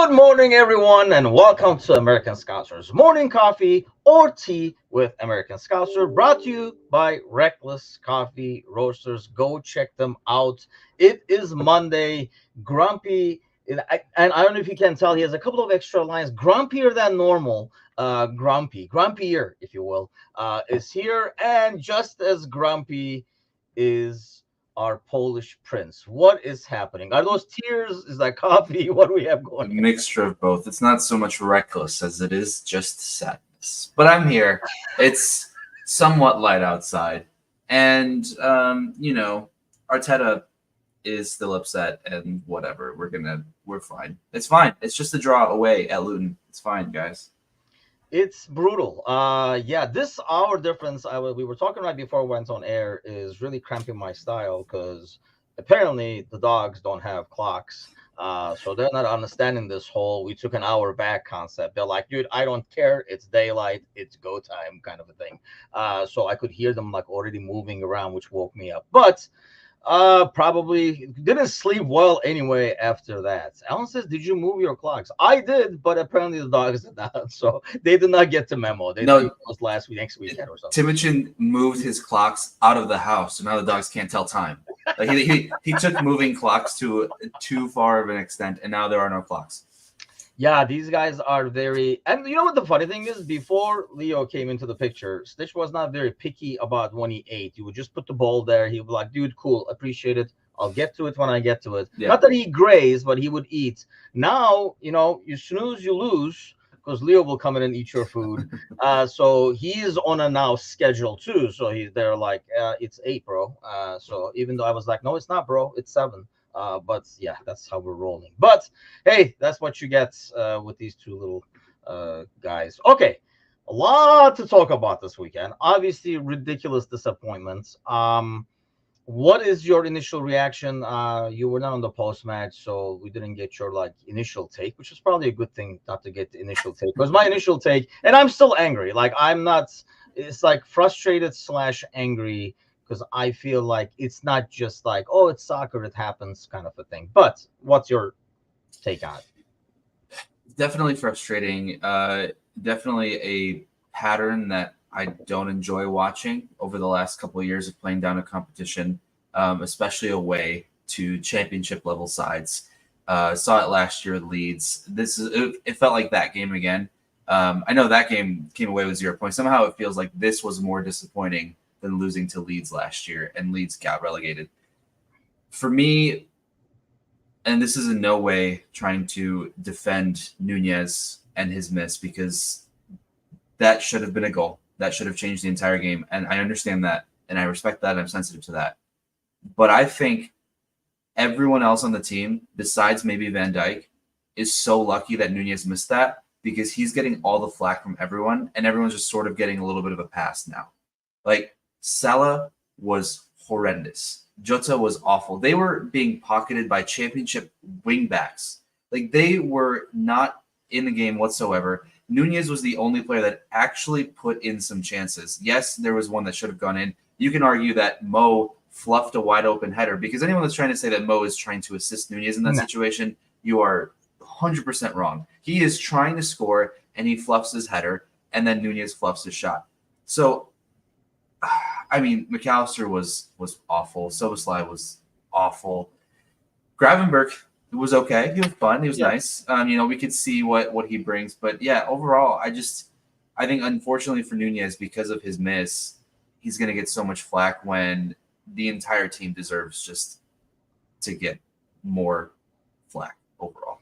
Good morning, everyone, and welcome to American Scouser's Morning Coffee or Tea with American Scouser, brought to you by Reckless Coffee Roasters. Go check them out. It is Monday. Grumpy, and I don't know if you can tell, he has a couple of extra lines. Grumpier than normal. Grumpier, if you will, is here, and just as grumpy is our Polish prince. What is happening? Are those tears? Is that coffee? What do we have A going? mixture of both. It's not so much reckless as it is just sadness. But I'm here. It's somewhat light outside. And, Arteta is still upset and whatever. We're fine. It's fine. It's just a draw away at Luton. It's fine, guys. It's brutal. Yeah, this hour difference we were talking right before we went on air is really cramping my style because apparently the dogs don't have clocks. So they're not understanding this whole we took an hour back concept. They're like, dude, I don't care. It's daylight. It's go time kind of a thing. So I could hear them like already moving around, which woke me up. But probably didn't sleep well anyway after that. Alan says, "Did you move your clocks?" I did, but apparently the dogs did not, so they did not get the memo. They No. think it was last week, next weekend or something. Timucin moved his clocks out of the house, so now the dogs can't tell time. Like he took moving clocks to too far of an extent, and now there are no clocks. Yeah, these guys are very, and you know what the funny thing is? Before Leo came into the picture, Stitch was not very picky about when he ate. He would just put the bowl there. He would be like, dude, cool, appreciate it. I'll get to it when I get to it. Yeah. Not that he grazed, but he would eat. Now, you snooze, you lose, because Leo will come in and eat your food. So he's on a now schedule too. So they're like, it's 8, bro. So even though I was like, no, it's not, bro, it's 7. But yeah, that's how we're rolling. But hey, that's what you get with these two little guys. Okay, a lot to talk about this weekend. Obviously, ridiculous disappointments. What is your initial reaction? You were not on the post match, so we didn't get your initial take, which is probably a good thing not to get the initial take. Because my initial take, and I'm still angry. Like I'm not. It's like frustrated / angry because I feel like it's not just like, oh, it's soccer, it happens kind of a thing. But what's your take on it? Definitely frustrating. Definitely a pattern that I don't enjoy watching over the last couple of years of playing down a competition, especially away to championship level sides. Saw it last year at Leeds. It felt like that game again. I know that game came away with 0 points. Somehow it feels like this was more disappointing than losing to Leeds last year, and Leeds got relegated. For me, and this is in no way trying to defend Nunez and his miss, because that should have been a goal. That should have changed the entire game, and I understand that, and I respect that, and I'm sensitive to that. But I think everyone else on the team, besides maybe Van Dijk, is so lucky that Nunez missed that, because he's getting all the flack from everyone, and everyone's just sort of getting a little bit of a pass now. Like, Salah was horrendous. Jota was awful. They were being pocketed by championship wingbacks. Like, they were not in the game whatsoever. Nunez was the only player that actually put in some chances. Yes, there was one that should have gone in. You can argue that Mo fluffed a wide open header, because anyone that's trying to say that Mo is trying to assist Nunez in that situation, you are 100% wrong. He is trying to score, and he fluffs his header, and then Nunez fluffs his shot. So, I mean, McAllister was awful. Soboslai was awful. Gravenberch was okay. He was fun. He was nice. We could see what he brings. But yeah, overall, I think unfortunately for Nunez, because of his miss, he's going to get so much flack when the entire team deserves just to get more flack overall.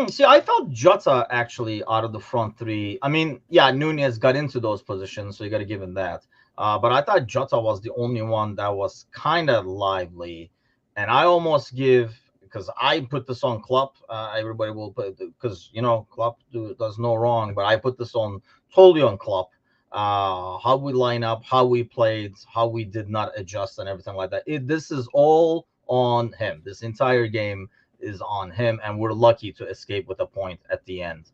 See, I felt Jota actually out of the front three. I mean, yeah, Nunez got into those positions, so you got to give him that. But I thought Jota was the only one that was kind of lively. And I almost give, because I put this on Klopp. Everybody will put, because, Klopp does no wrong. But I put this on totally on Klopp. How we line up, how we played, how we did not adjust and everything like that. This is all on him. This entire game is on him, and we're lucky to escape with a point at the end,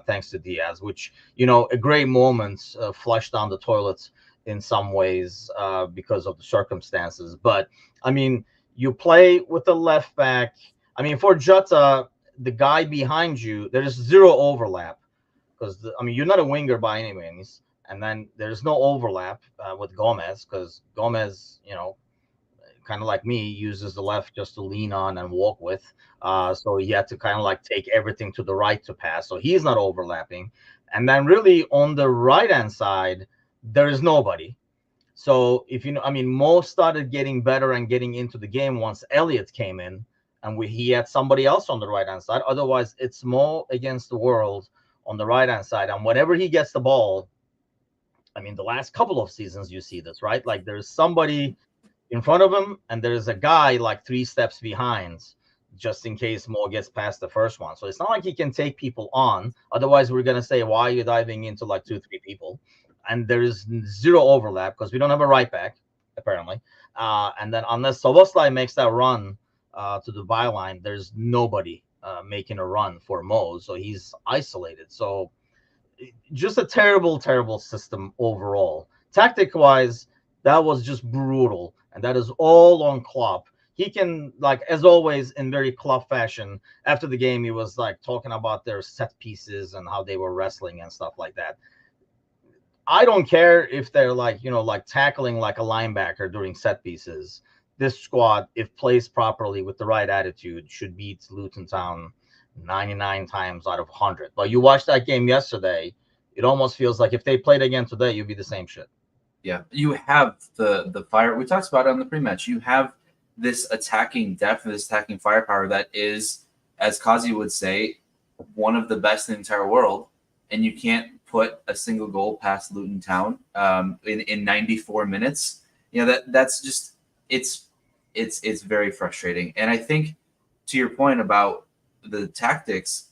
thanks to Diaz, which, a great moment, flushed down the toilets in some ways because of the circumstances. But I mean, you play with the left back. I mean, for Jota, the guy behind you, there is zero overlap because I mean you're not a winger by any means, and then there's no overlap with Gomez because Gomez, kind of like me, uses the left just to lean on and walk with. So he had to kind of like take everything to the right to pass. So he's not overlapping. And then really on the right hand side, there is nobody. So if you know, I mean, Mo started getting better and getting into the game once Elliott came in, and he had somebody else on the right hand side. Otherwise, it's Mo against the world on the right hand side, and whenever he gets the ball, I mean, the last couple of seasons you see this, right? Like there's somebody in front of him, and there's a guy like 3 steps behind, just in case Mo gets past the first one. So it's not like he can take people on. Otherwise, we're gonna say, why are you diving into like 2, 3 people? And there is zero overlap because we don't have a right back apparently. And then unless Soboslai makes that run to the byline, there's nobody making a run for Mo, so he's isolated. So just a terrible, terrible system overall. Tactic wise, that was just brutal, and that is all on Klopp. He can, like as always, in very Klopp fashion. After the game, he was like talking about their set pieces and how they were wrestling and stuff like that. I don't care if they're like like tackling like a linebacker during set pieces. This squad, if placed properly with the right attitude, should beat Luton Town 99 times out of 100. But you watched that game yesterday, it almost feels like if they played again today, you'd be the same shit. Yeah, you have the fire. We talked about it on the pre-match. You have this attacking depth, this attacking firepower that is, as Kazi would say, one of the best in the entire world, and you can't put a single goal past Luton Town in 94 minutes. That's just it's very frustrating. And I think to your point about the tactics,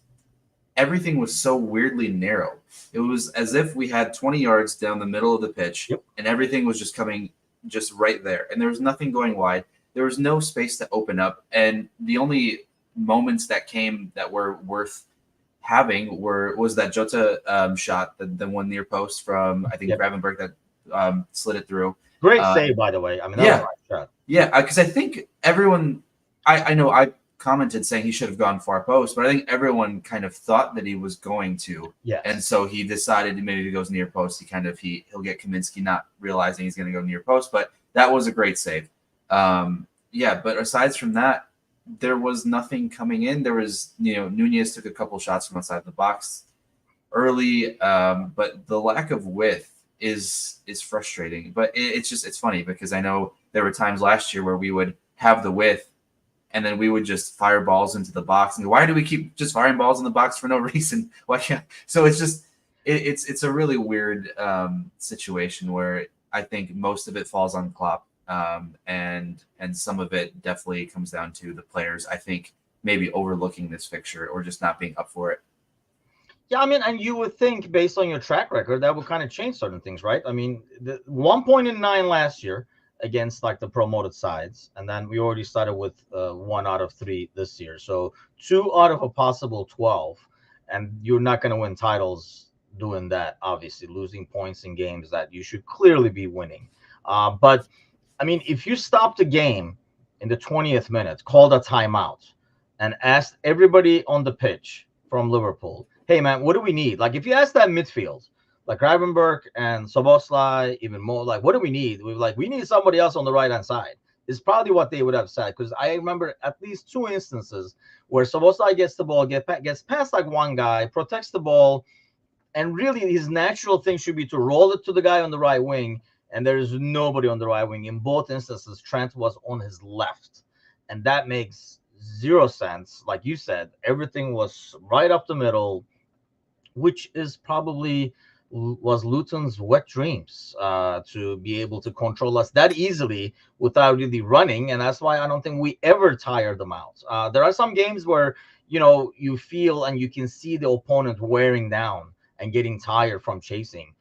everything was so weirdly narrow. It was as if we had 20 yards down the middle of the pitch, Yep. and everything was just coming just right there. And there was nothing going wide. There was no space to open up. And the only moments that came that were worth having was that Jota shot, the one near post from, I think, Yep. Gravenberg that slid it through. Great save, by the way. I mean, that was a nice shot. Yeah, because I think everyone, I know I commented saying he should have gone far post, but I think everyone kind of thought that he was going to. Yes. And so he decided maybe he goes near post. He'll get Kaminsky, not realizing he's going to go near post, but that was a great save. But aside from that, there was nothing coming in. There was, Nunez took a couple shots from outside the box early, but the lack of width is frustrating. But it's funny because I know there were times last year where we would have the width and then we would just fire balls into the box. And go, why do we keep just firing balls in the box for no reason? Why can't? So it's just it's a really weird situation where I think most of it falls on Klopp. And some of it definitely comes down to the players, I think, maybe overlooking this fixture or just not being up for it. Yeah, I mean, and you would think based on your track record that would kind of change certain things, right? I mean, the 1 point in 9 last year against like the promoted sides, and then we already started with 1 out of 3 this year, so 2 out of a possible 12, and you're not going to win titles doing that. Obviously, losing points in games that you should clearly be winning, but I mean, if you stopped the game in the 20th minute, called a timeout, and asked everybody on the pitch from Liverpool, hey, man, what do we need? Like, if you ask that midfield, like Gravenberg and Soboslai, even more, like, what do we need? We need somebody else on the right-hand side. Is probably what they would have said, because I remember at least 2 instances where Soboslai gets the ball, gets past like one guy, protects the ball, and really his natural thing should be to roll it to the guy on the right wing, and there is nobody on the right wing. In both instances, Trent was on his left, and that makes zero sense. Like you said, everything was right up the middle, which is probably was Luton's wet dreams, to be able to control us that easily without really running, and that's why I don't think we ever tire them out. There are some games where you feel and you can see the opponent wearing down and getting tired from chasing.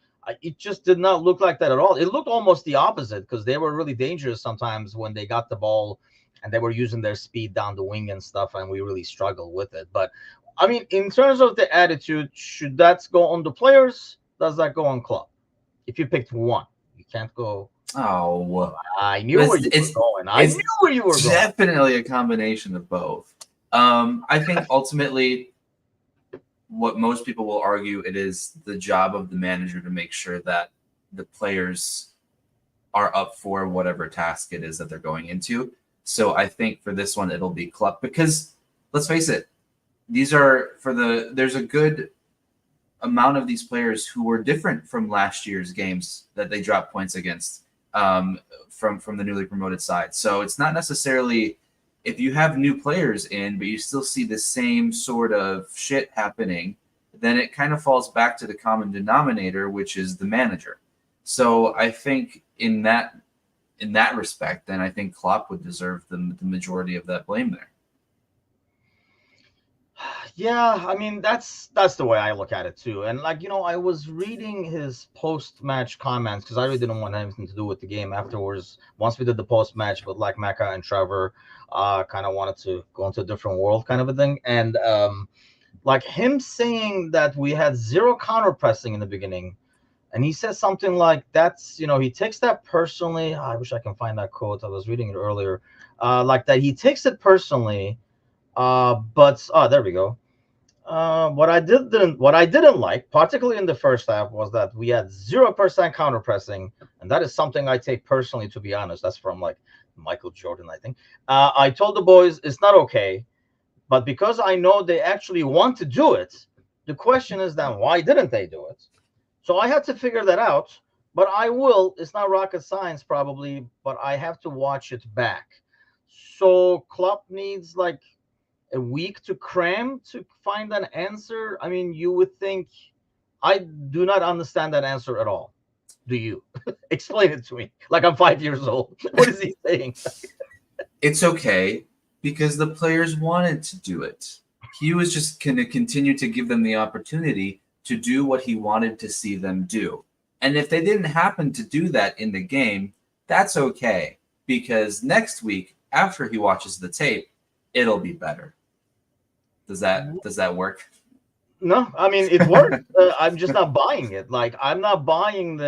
It just did not look like that at all. It looked almost the opposite, because they were really dangerous sometimes when they got the ball and they were using their speed down the wing and stuff, and we really struggled with it. But I mean, in terms of the attitude, should that go on the players? Does that go on Klopp? If you picked one, you can't go. Oh, I knew where you were going. I knew where you were going. Definitely a combination of both. I think ultimately, what most people will argue, it is the job of the manager to make sure that the players are up for whatever task it is that they're going into. So I think for this one, it'll be Klopp because let's face it, there's a good amount of these players who were different from last year's games that they dropped points against from the newly promoted side. So it's not necessarily if you have new players in, but you still see the same sort of shit happening, then it kind of falls back to the common denominator, which is the manager. So I think in that respect, then I think Klopp would deserve the majority of that blame there. Yeah, I mean that's the way I look at it too. And like I was reading his post-match comments because I really didn't want anything to do with the game afterwards. Once we did the post-match, but like Mecca and Trevor, kind of wanted to go into a different world, kind of a thing. And like him saying that we had zero counter pressing in the beginning, and he says something like that's he takes that personally. I wish I can find that quote. I was reading it earlier, like that he takes it personally. But there we go. What I didn't like, particularly in the first half, was that we had 0% counter pressing, and that is something I take personally. To be honest, that's from like Michael Jordan, I think. I told the boys it's not okay, but because I know they actually want to do it, the question is then why didn't they do it? So I had to figure that out. But I will. It's not rocket science, probably, but I have to watch it back. So Klopp needs like a week to cram to find an answer? I mean, you would think I do not understand that answer at all. Do you? Explain it to me. Like I'm 5 years old. What is he saying? It's okay because the players wanted to do it. He was just going to continue to give them the opportunity to do what he wanted to see them do. And if they didn't happen to do that in the game, that's okay because next week, after he watches the tape, it'll be better. Does that work? No, I mean it worked. I'm just not buying it. Like I'm not buying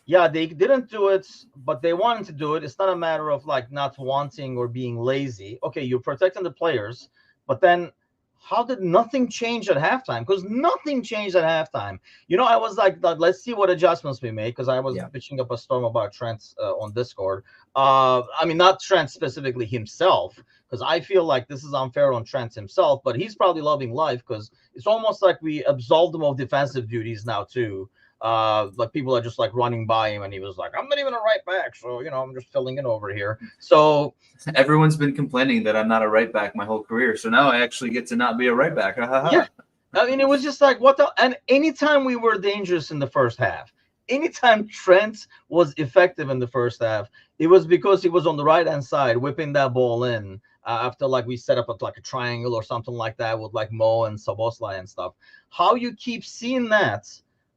yeah, they didn't do it, but they wanted to do it. It's not a matter of like not wanting or being lazy. Okay, you're protecting the players, but then how did nothing change at halftime? Because nothing changed at halftime. I was like, let's see what adjustments we make because I was bitching up a storm about Trent on Discord. I mean, not Trent specifically himself, because I feel like this is unfair on Trent himself, but he's probably loving life because it's almost like we absolved him of defensive duties now too. Like people are just like running by him, and he was like, "I'm not even a right back, so I'm just filling in over here." So everyone's been complaining that I'm not a right back my whole career, so now I actually get to not be a right back. Yeah, I mean, it was just like what the. And anytime we were dangerous in the first half, anytime Trent was effective in the first half, it was because he was on the right hand side whipping that ball in. After like we set up like a triangle or something like that with like Mo and Szoboszlai and stuff. How you keep seeing that?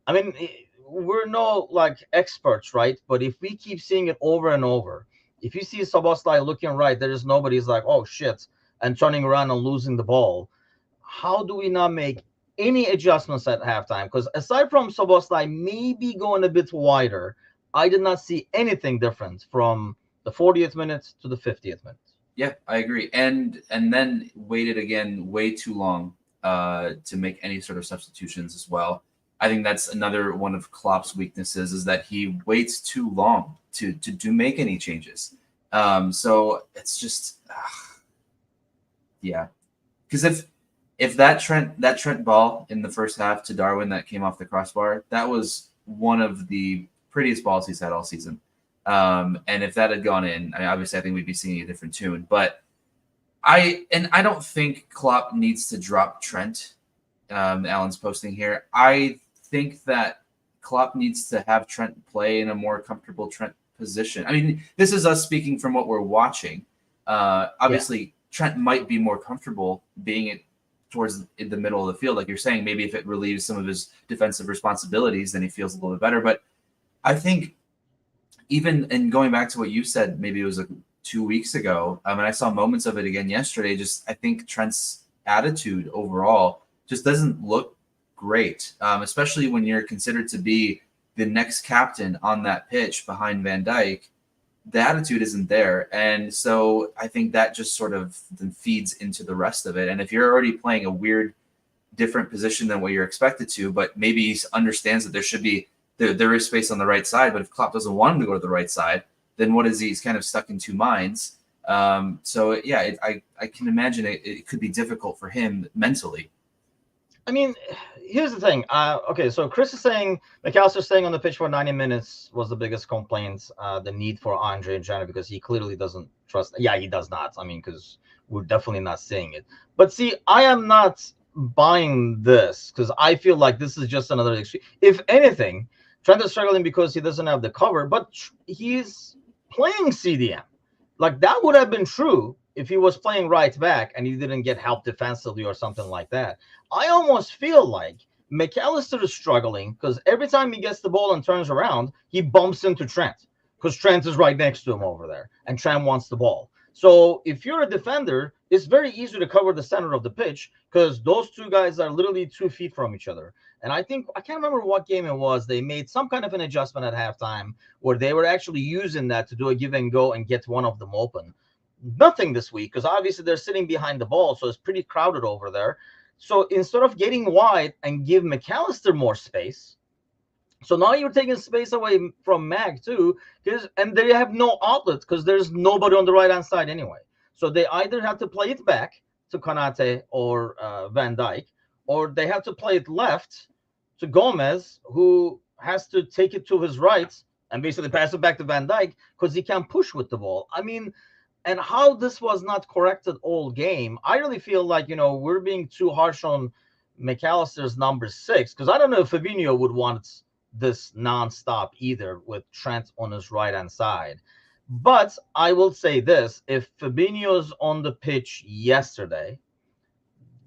I mean, we're no like experts, right? But if we keep seeing it over and over, if you see Szoboszlai looking right, there is nobody's like, oh shit, and turning around and losing the ball. How do we not make any adjustments at halftime? Because aside from Szoboszlai maybe going a bit wider, I did not see anything different from the 40th minute to the 50th minute. Yeah, I agree. And then waited again way too long to make any sort of substitutions as well. I think that's another one of Klopp's weaknesses is that he waits too long to make any changes. So it's just, yeah. Because if that Trent ball in the first half to Darwin that came off the crossbar, that was one of the prettiest balls he's had all season. And if that had gone in, I mean, obviously I think we'd be singing a different tune. But I don't think Klopp needs to drop Trent. Alan's posting here. I think that Klopp needs to have Trent play in a more comfortable Trent position. I mean, this is us speaking from what we're watching. Obviously, Trent might be more comfortable being towards in the middle of the field, like you're saying. Maybe if it relieves some of his defensive responsibilities, then he feels a little bit better. But I think even and going back to what you said, maybe it was like 2 weeks ago, and I saw moments of it again yesterday. Just I think Trent's attitude overall just doesn't look great, especially when you're considered to be the next captain on that pitch behind Van Dijk. the attitude isn't there. And so I think that just sort of then feeds into the rest of it. And if you're already playing a weird, different position than what you're expected to, but maybe he understands that there is space on the right side, but if Klopp doesn't want him to go to the right side, then what is he? He's kind of stuck in two minds. So yeah, I can imagine it could be difficult for him mentally. I mean, here's the thing. Okay, so Chris is saying McAllister staying on the pitch for 90 minutes was the biggest complaint. The need for Andre in general, because he clearly doesn't trust. Yeah, he does not. I mean, because we're definitely not seeing it. But see, I am not buying this, because I feel like this is just another extreme. If anything, Trent is struggling because he doesn't have the cover, but he's playing CDM. Like, that would have been true if he was playing right back and he didn't get help defensively or something like that. I almost feel like McAllister is struggling because every time he gets the ball and turns around, he bumps into Trent because Trent is right next to him over there and Trent wants the ball. So if you're a defender, it's very easy to cover the center of the pitch because those two guys are literally 2 feet from each other. And I think, I can't remember what game it was, they made some kind of an adjustment at halftime where they were actually using that to do a give and go and get one of them open. Nothing this week because obviously they're sitting behind the ball, so it's pretty crowded over there. So instead of getting wide and give McAllister more space, so now you're taking space away from Mag too, and they have no outlets because there's nobody on the right-hand side anyway. So they either have to play it back to Konate or Van Dijk, or they have to play it left to Gomez, who has to take it to his right and basically pass it back to Van Dijk because he can't push with the ball. I mean, and how this was not corrected all game, I really feel like, we're being too harsh on McAllister's number 6, because I don't know if Fabinho would want this nonstop either with Trent on his right-hand side. But I will say this, if Fabinho's on the pitch yesterday,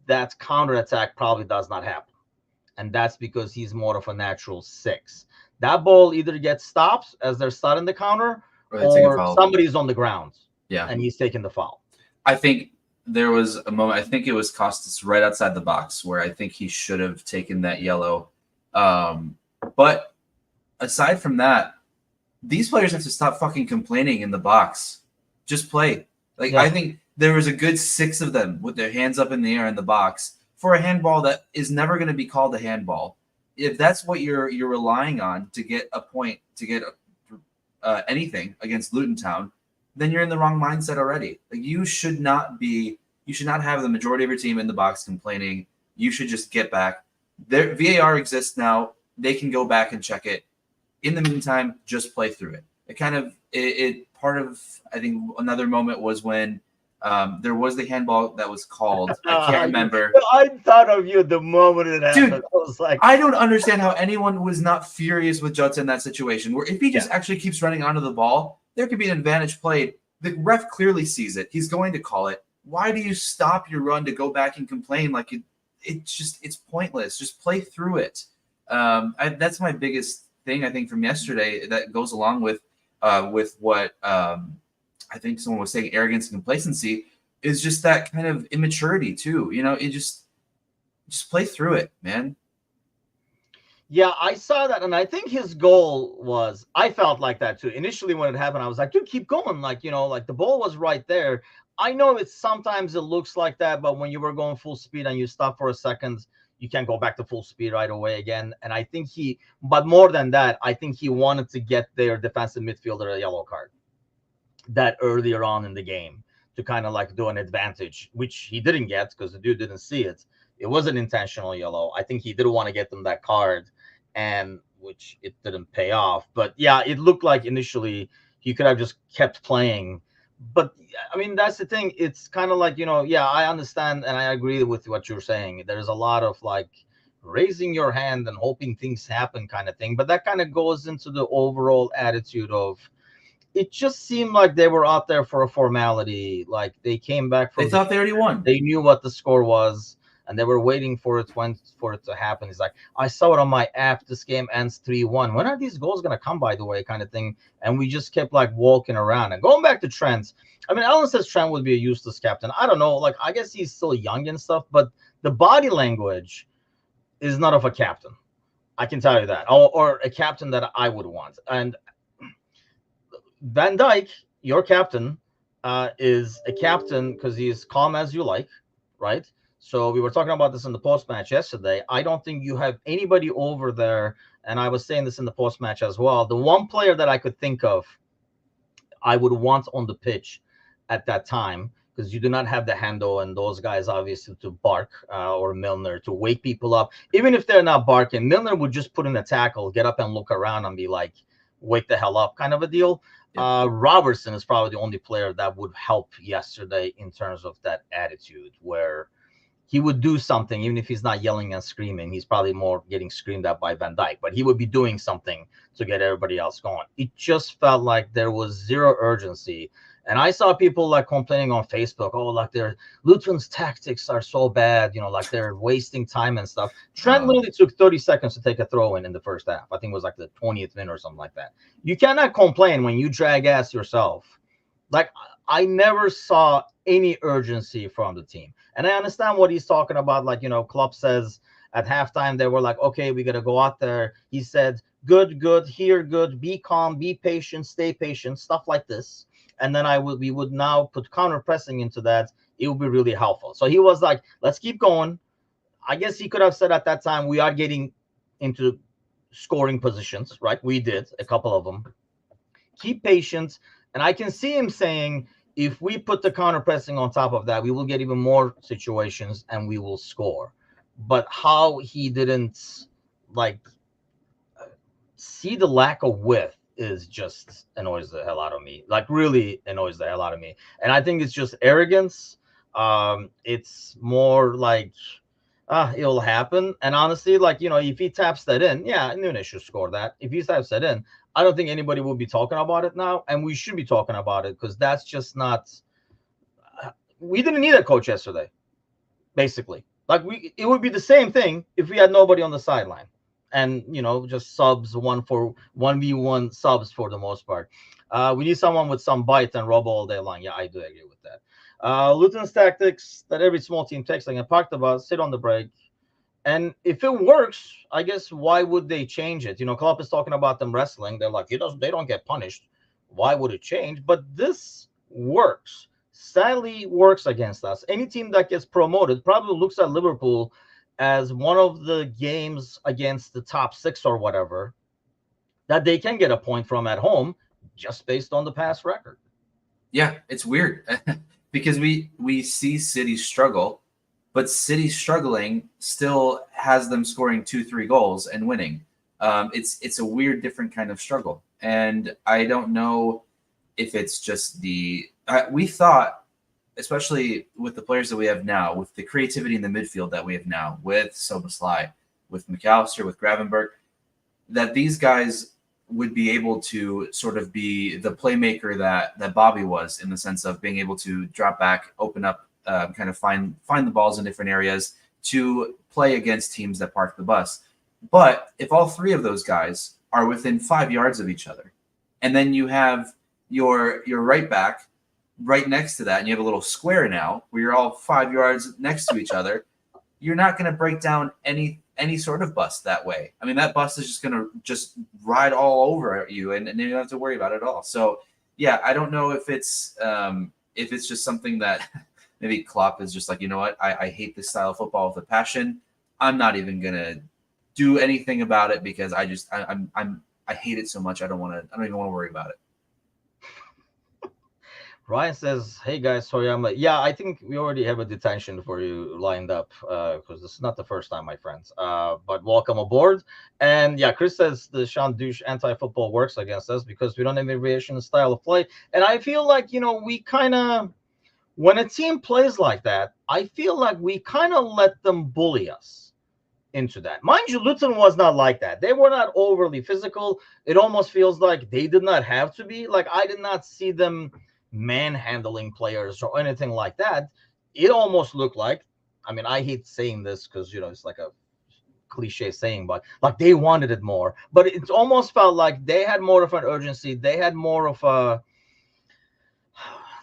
that counterattack probably does not happen. And that's because he's more of a natural 6. That ball either gets stopped as they're starting the counter, or somebody's on the ground. Yeah. And he's taking the foul. I think there was a moment, I think it was Costas right outside the box where I think he should have taken that yellow. But aside from that, these players have to stop fucking complaining in the box. Just play. I think there was a good 6 of them with their hands up in the air in the box for a handball that is never going to be called a handball. If that's what you're relying on to get a point, to get anything against Luton Town, then you're in the wrong mindset already. You should not have the majority of your team in the box complaining. You should just get back. Their VAR exists now. They can go back and check it. In the meantime, just play through it. Part of, I think, another moment was when there was the handball that was called. I can't remember. I thought of you the moment it happened. Dude, I was like, I don't understand how anyone was not furious with Jota in that situation, where if he just actually keeps running onto the ball, there could be an advantage played. The ref clearly sees it. He's going to call it. Why do you stop your run to go back and complain? It's pointless. Just play through it. That's my biggest thing, I think, from yesterday that goes along with what I think someone was saying, arrogance and complacency, is just that kind of immaturity too. It just play through it, man. Yeah, I saw that, and I think his goal was, I felt like that too. Initially when it happened, I was like, dude, keep going. The ball was right there. I know sometimes it looks like that, but when you were going full speed and you stop for a second, you can't go back to full speed right away again. And I think but more than that, I think he wanted to get their defensive midfielder a yellow card that earlier on in the game to kind of do an advantage, which he didn't get because the dude didn't see it. It was an intentional yellow. I think he didn't want to get them that card, and which it didn't pay off. But yeah, it looked like initially he could have just kept playing. But I mean, that's the thing. It's kind of I understand and I agree with what you're saying. There's a lot of raising your hand and hoping things happen kind of thing. But that kind of goes into the overall attitude of, it just seemed like they were out there for a formality. They came back from, they thought they already won. They knew what the score was, and they were waiting for it to happen. It's like, I saw it on my app. This game ends 3-1. When are these goals going to come, by the way, kind of thing? And we just kept walking around. And going back to Trent, I mean, Alan says Trent would be a useless captain. I don't know. I guess he's still young and stuff, but the body language is not of a captain. I can tell you that. Or a captain that I would want. And Van Dyke, your captain, is a captain because he's calm as you like, right? So we were talking about this in the post match yesterday. I don't think you have anybody over there, and I was saying this in the post match as well. The one player that I could think of, I would want on the pitch at that time, because you do not have the handle and those guys obviously to bark, or Milner to wake people up. Even if they're not barking, Milner would just put in a tackle, get up and look around and be like, wake the hell up kind of a deal. Yep. Robertson is probably the only player that would help yesterday in terms of that attitude, where he would do something, even if he's not yelling and screaming. He's probably more getting screamed at by Van Dijk, but he would be doing something to get everybody else going. It just felt like there was zero urgency. And I saw people like complaining on Facebook, oh, like their Luton's tactics are so bad, like they're wasting time and stuff. Trent literally took 30 seconds to take a throw in the first half. I think it was like the 20th minute or something like that. You cannot complain when you drag ass yourself. Like, I never saw any urgency from the team. And I understand what he's talking about. Like, Klopp says at halftime, they were like, okay, we got to go out there. He said, good, here, good, be calm, be patient, stay patient, stuff like this. And then we would now put counter pressing into that. It would be really helpful. So he was like, let's keep going. I guess he could have said at that time, we are getting into scoring positions, right? We did a couple of them. Keep patient. And I can see him saying, if we put the counter pressing on top of that, we will get even more situations and we will score. But how he didn't see the lack of width is just annoys the hell out of me. Like, really annoys the hell out of me. And I think it's just arrogance. It's more like, it'll happen. And honestly, if he taps that in, yeah, Nunes should score that. If he taps that in, I don't think anybody will be talking about it now, and we should be talking about it, because that's just not. We didn't need a coach yesterday, basically. It would be the same thing if we had nobody on the sideline, and just subs 1v1 subs for the most part. We need someone with some bite and rub all day long. Yeah, I do agree with that. Luton's tactics that every small team takes, like I talked about, sit on the break. And if it works, I guess why would they change it? Klopp is talking about them wrestling. They're like, they don't get punished. Why would it change? But this works. Sadly, works against us. Any team that gets promoted probably looks at Liverpool as one of the games against the top six or whatever that they can get a point from at home, just based on the past record. Yeah, it's weird because we see City struggle, but City struggling still has them scoring 2-3 goals and winning. It's a weird, different kind of struggle. And I don't know if it's just we thought, especially with the players that we have now, with the creativity in the midfield that we have now, with Szoboszlai, with McAllister, with Gravenberch, that these guys would be able to sort of be the playmaker that Bobby was, in the sense of being able to drop back, open up, kind of find the balls in different areas to play against teams that park the bus. But if all three of those guys are within 5 yards of each other, and then you have your right back right next to that, and you have a little square now where you're all 5 yards next to each other, you're not going to break down any sort of bus that way. I mean, that bus is just going to just ride all over you, and you don't have to worry about it at all. So, yeah, I don't know if it's just something that maybe Klopp is just like, you know what, I hate this style of football with a passion. I'm not even going to do anything about it because I hate it so much. I don't even want to worry about it. Ryan says, hey guys, sorry I'm late. Yeah, I think we already have a detention for you lined up, because this is not the first time, my friends. But welcome aboard. And yeah, Chris says the Sean Douche anti-football works against us because we don't have a variation style of play. And I feel like, we kind of, when a team plays like that, I feel like we kind of let them bully us into that. Mind you, Luton was not like that. They were not overly physical. It almost feels like they did not have to be. Like, I did not see them manhandling players or anything like that. It almost looked like, I mean, I hate saying this because, it's like a cliche saying, but like they wanted it more. But it almost felt like they had more of an urgency. They had more of a,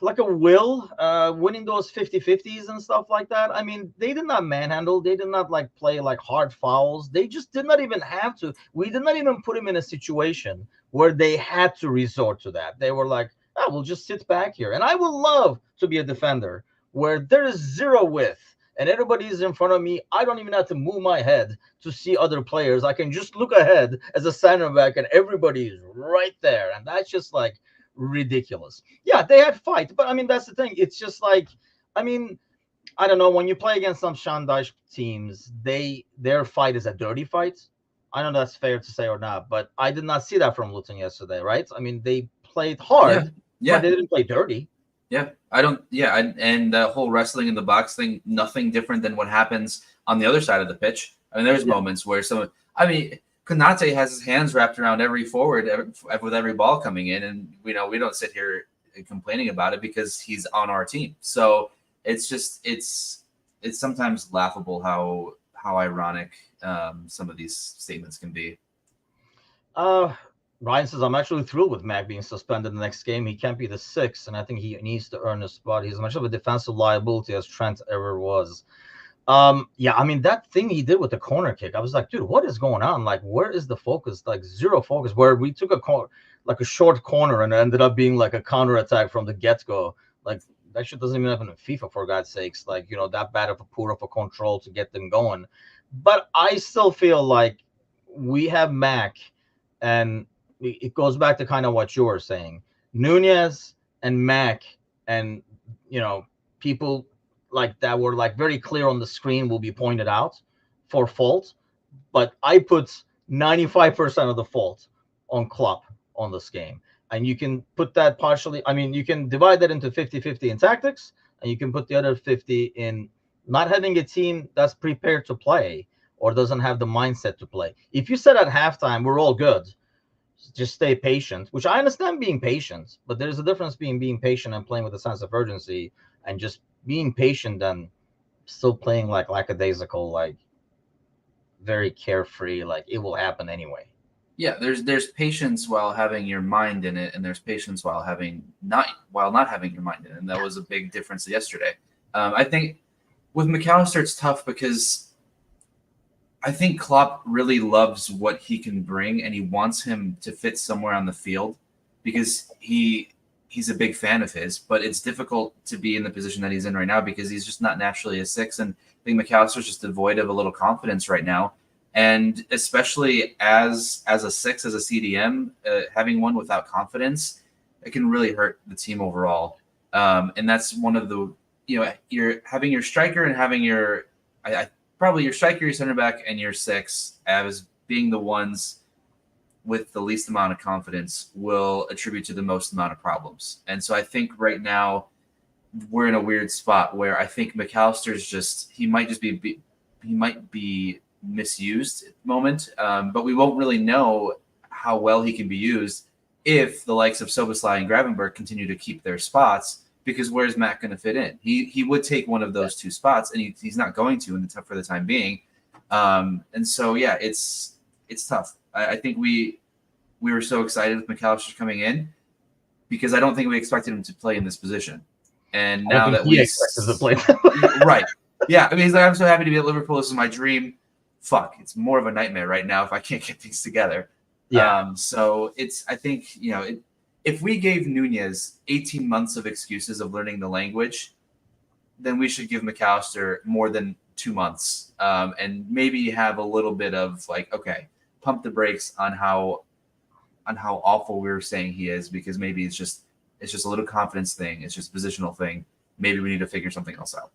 like a will, winning those 50-50s and stuff like that. I mean, they did not manhandle. They did not like play like hard fouls. They just did not even have to. We did not even put him in a situation where they had to resort to that. They were like, oh, we'll just sit back here. And I would love to be a defender where there is zero width and everybody is in front of me. I don't even have to move my head to see other players. I can just look ahead as a center back and everybody is right there. And that's just like ridiculous. Yeah, they had fight, but I mean that's the thing. It's just like, I mean, I don't know, when you play against some Shandash teams, their fight is a dirty fight. I don't know if that's fair to say or not, but I did not see that from Luton yesterday, right? I mean, they played Yeah, hard, but yeah, they didn't play dirty. yeah. I don't. Yeah, and the whole wrestling in the box thing, nothing different than what happens on the other side of the pitch. I mean, there's moments where someone. I mean, Konate has his hands wrapped around every forward with every ball coming in, and we don't sit here complaining about it because he's on our team. So it's just it's sometimes laughable how ironic some of these statements can be. Ryan says, I'm actually thrilled with Mac being suspended the next game. He can't be the sixth, and I think he needs to earn a spot. He's as much of a defensive liability as Trent ever was. Yeah, I mean, that thing he did with the corner kick, I was like, dude, what is going on? Like, where is the focus? Like, zero focus, where we took like a short corner and it ended up being like a counter attack from the get-go. Like, that shit doesn't even happen in FIFA, for God's sakes. Like, that bad of a poor of a control to get them going. But I still feel like we have Mac, and it goes back to kind of what you were saying. Nunez and Mac and, people like that were like very clear on the screen will be pointed out for fault, but I put 95% of the fault on Klopp on this game. And you can put that partially, I mean, you can divide that into 50-50 in tactics, and you can put the other 50 in not having a team that's prepared to play or doesn't have the mindset to play. If you said at halftime, we're all good, just stay patient, which I understand being patient, but there's a difference between being patient and playing with a sense of urgency, and just being patient and still playing like lackadaisical, like very carefree, like it will happen anyway. Yeah, there's patience while having your mind in it, and there's patience while not having your mind in it. And that was a big difference yesterday. I think with McAllister it's tough because I think Klopp really loves what he can bring, and he wants him to fit somewhere on the field because he's a big fan of his. But it's difficult to be in the position that he's in right now because he's just not naturally a six, and I think McAllister's just devoid of a little confidence right now. And especially as a six, as a CDM, having one without confidence, it can really hurt the team overall. And that's one of the, you're having your striker and having probably your striker, your center back, and your six as being the ones with the least amount of confidence will attribute to the most amount of problems. And so I think right now we're in a weird spot where I think McAllister's he might be misused at the moment, but we won't really know how well he can be used if the likes of Soboslai and Gravenberg continue to keep their spots, because where's Matt going to fit in? He would take one of those two spots, and he's not going to for the time being. And so, yeah, it's tough. I think we were so excited with McAllister coming in because I don't think we expected him to play in this position. And now that we expected to play, right. Yeah. I mean, he's like, I'm so happy to be at Liverpool. This is my dream. Fuck, it's more of a nightmare right now if I can't get things together. Yeah. So I think, if we gave Nunez 18 months of excuses of learning the language, then we should give McAllister more than 2 months, and maybe have a little bit of like, okay, pump the brakes on how awful we were saying he is, because maybe it's just a little confidence thing. It's just a positional thing. Maybe we need to figure something else out.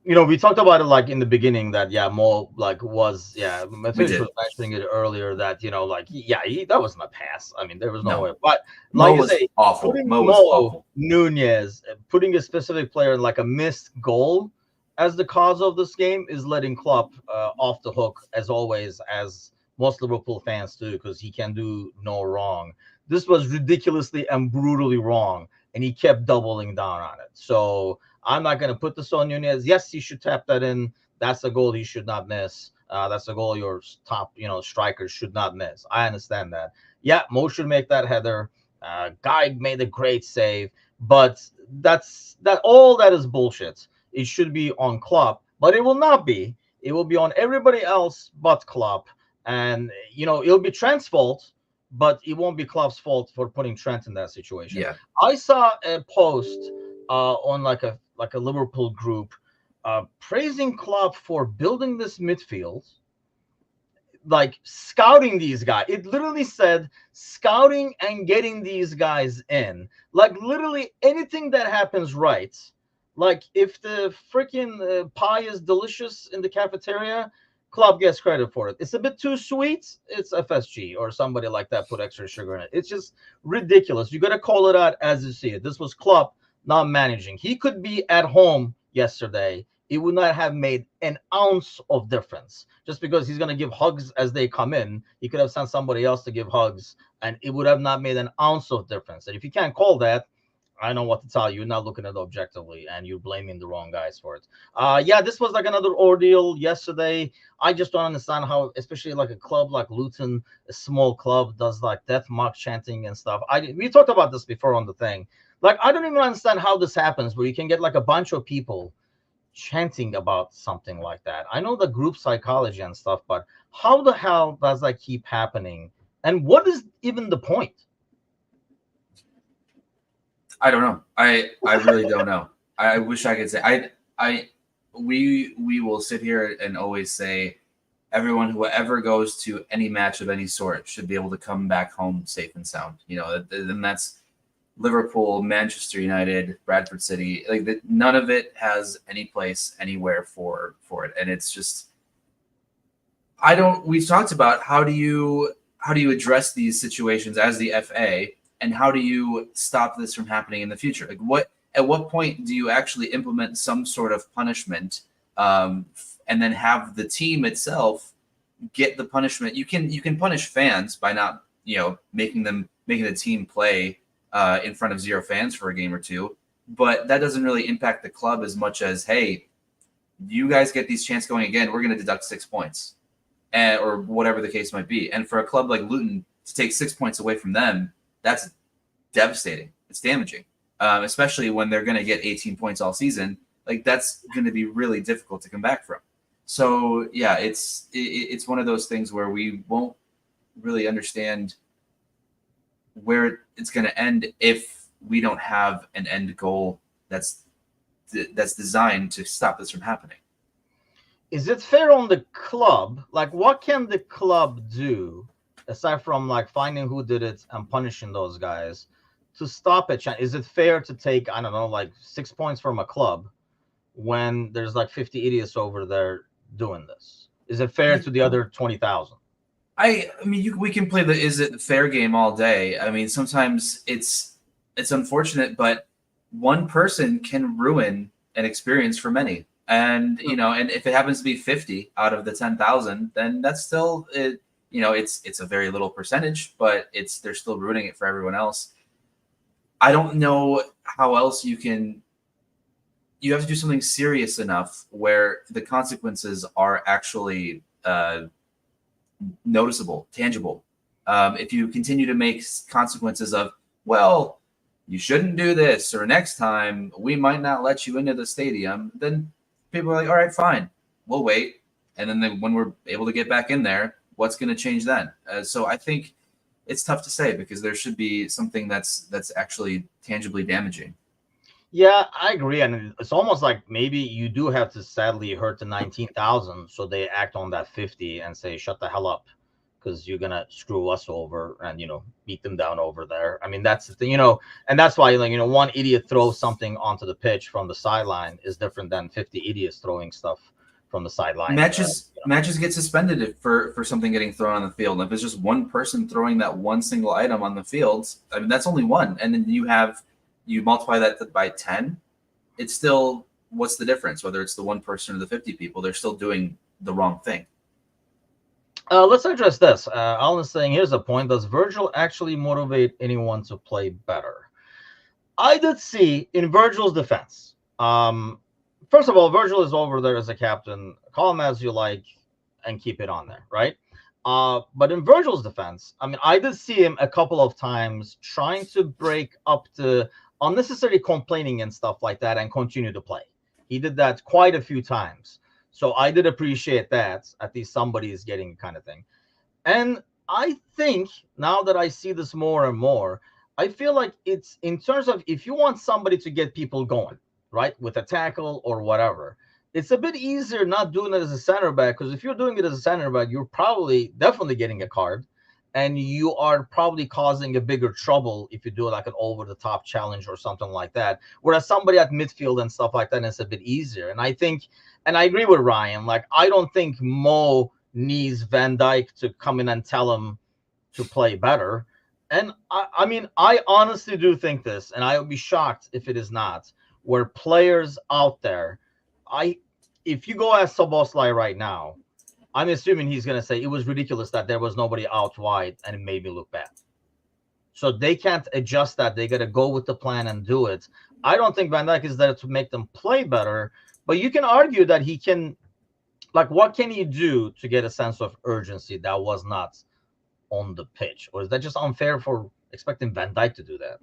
We talked about it like in the beginning that Mo was Matthias was mentioning it earlier that that wasn't a pass. I mean, there was no way. But like you say, awful. putting Mo was awful. Nunez, putting a specific player in like a missed goal as the cause of this game is letting Klopp off the hook, as always, as most Liverpool fans do, because he can do no wrong. This was ridiculously and brutally wrong, and he kept doubling down on it. So I'm not going to put this on Nunez. Yes, he should tap that in. That's a goal he should not miss. That's a goal your top, strikers should not miss. I understand that. Yeah, Mo should make that header. Guy made a great save, but all that is bullshit. It should be on Klopp, but it will not be. It will be on everybody else but Klopp, and it'll be Trent's fault, but it won't be Klopp's fault for putting Trent in that situation. Yeah. I saw a post on like a Liverpool group praising Klopp for building this midfield, like scouting these guys. It literally said scouting and getting these guys in. Like literally anything that happens right. Like if the freaking pie is delicious in the cafeteria, Club gets credit for it. It's a bit too sweet, it's FSG or somebody like that put extra sugar in it. It's just ridiculous. You got to call it out as you see it. This was Klopp not managing. He could be at home yesterday. It would not have made an ounce of difference. Just because he's going to give hugs as they come in, he could have sent somebody else to give hugs, and it would have not made an ounce of difference. And if you can't call that, I know what to tell you. You're not looking at it objectively, and you're blaming the wrong guys for it. Yeah, this was like another ordeal yesterday. I just don't understand how, especially like a club like Luton, a small club, does like death march chanting and stuff. We talked about this before on the thing. Like, I don't even understand how this happens, where you can get like a bunch of people chanting about something like that. I know the group psychology and stuff, but how the hell does that keep happening? And what is even the point? I don't know. I really don't know. I wish I could say. We will sit here and always say everyone who ever goes to any match of any sort should be able to come back home safe and sound. And that's Liverpool, Manchester United, Bradford City. Like none of it has any place anywhere for it, and it's just we've talked about how do you address these situations as the FA, and how do you stop this from happening in the future? Like at what point do you actually implement some sort of punishment, and then have the team itself get the punishment? You can punish fans by not making the team play in front of 0 fans for a game or two, but that doesn't really impact the club as much as, hey, you guys get these chants going again, we're going to deduct 6 points, or whatever the case might be. And for a club like Luton to take 6 points away from them, that's devastating. It's damaging, especially when they're going to get 18 points all season. Like that's going to be really difficult to come back from. So yeah, it's one of those things where we won't really understand where it's going to end if we don't have an end goal that's designed to stop this from happening. Is it fair on the club? Like, what can the club do aside from like finding who did it and punishing those guys to stop it? Is it fair to take, I don't know, like 6 points from a club when there's like 50 idiots over there doing this? Is it fair to the other 20,000? I mean, we can play the is it fair game all day. I mean, sometimes it's unfortunate, but one person can ruin an experience for many. And and if it happens to be 50 out of the 10,000, then that's still it. It's a very little percentage, but they're still ruining it for everyone else. I don't know how else you have to do something serious enough where the consequences are actually noticeable, tangible. If you continue to make consequences of, well, you shouldn't do this, or next time we might not let you into the stadium, then people are like, all right, fine, we'll wait. And then when we're able to get back in there, what's going to change then? So I think it's tough to say, because there should be something that's actually tangibly damaging. Yeah, I agree. And it's almost like maybe you do have to sadly hurt the 19,000 so they act on that 50 and say, shut the hell up, because you're going to screw us over and, beat them down over there. I mean, that's the thing, and that's why, one idiot throws something onto the pitch from the sideline is different than 50 idiots throwing stuff from the sideline. Matches get suspended for something getting thrown on the field. And if it's just one person throwing that one single item on the field, I mean, that's only one. And then you multiply that by 10, it's still, what's the difference? Whether it's the one person or the 50 people, they're still doing the wrong thing. Let's address this. Alan is saying, here's a point. Does Virgil actually motivate anyone to play better? I did see in Virgil's defense. First of all, Virgil is over there as a captain. Call him as you like and keep it on there, right? But in Virgil's defense, I mean, I did see him a couple of times trying to break up the unnecessary complaining and stuff like that and continue to play. He did that quite a few times. So I did appreciate that. At least somebody is getting kind of thing. And I think now that I see this more and more, I feel like it's in terms of if you want somebody to get people going, right, with a tackle or whatever, it's a bit easier not doing it as a center back because if you're doing it as a center back, you're probably definitely getting a card and you are probably causing a bigger trouble if you do like an over the top challenge or something like that. Whereas somebody at midfield and stuff like that is a bit easier. And I think, and I agree with Ryan, like, I don't think Mo needs Van Dijk to come in and tell him to play better. And I mean, I honestly do think this, and I would be shocked if it is not, where players out there, if you go ask Soboslai right now, I'm assuming he's going to say it was ridiculous that there was nobody out wide and it made me look bad. So they can't adjust that. They got to go with the plan and do it. I don't think Van Dijk is there to make them play better, but you can argue that he can, like, what can he do to get a sense of urgency that was not on the pitch? Or is that just unfair for expecting Van Dijk to do that?